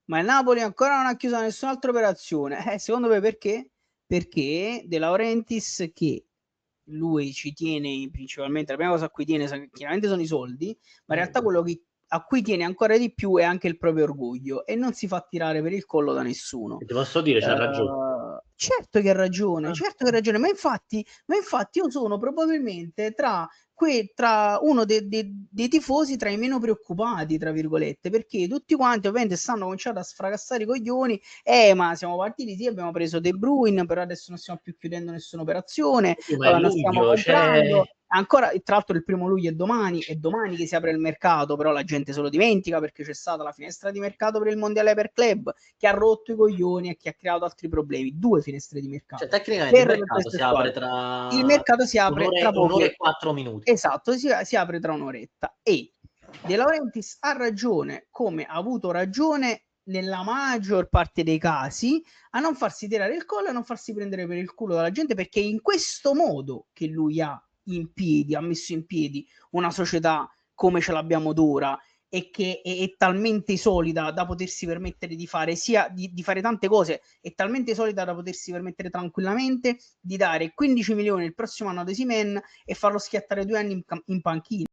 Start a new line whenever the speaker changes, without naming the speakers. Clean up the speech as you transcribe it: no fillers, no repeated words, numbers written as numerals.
Ma il Napoli ancora non ha chiuso nessun'altra operazione. Secondo me perché? Perché De Laurentiis, che lui ci tiene principalmente, la prima cosa a cui tiene chiaramente sono i soldi, ma in realtà quello a cui tiene ancora di più è anche il proprio orgoglio e non si fa tirare per il collo da nessuno.
E ti posso dire, c'ha ragione.
Certo che ha ragione, certo che ha ragione, ma infatti io sono probabilmente tra uno dei tifosi tra i meno preoccupati, tra virgolette, perché tutti quanti ovviamente stanno cominciando a sfracassare i coglioni, ma siamo partiti, sì, abbiamo preso De Bruyne, però adesso non stiamo più chiudendo nessuna operazione,
Ma è
non stiamo
luglio, c'è...
comprando, ancora, tra l'altro il 1° luglio è domani che si apre il mercato, però la gente se lo dimentica perché c'è stata la finestra di mercato per il mondiale per club che ha rotto i coglioni e che ha creato altri problemi, 2 finestre di
Cioè,
mercato
tecnicamente il
per
mercato
queste
si apre
squadre. Il mercato si apre tra
un'ora
poche,
e 4 minuti.
esatto, si apre tra un'oretta e De Laurentiis ha ragione, come ha avuto ragione nella maggior parte dei casi, a non farsi tirare il collo e a non farsi prendere per il culo dalla gente, perché è in questo modo che lui ha messo in piedi una società come ce l'abbiamo d'ora e che è talmente solida da potersi permettere di fare di fare tante cose, è talmente solida da potersi permettere tranquillamente di dare 15 milioni il prossimo anno ad Osimhen e farlo schiattare 2 anni in panchina.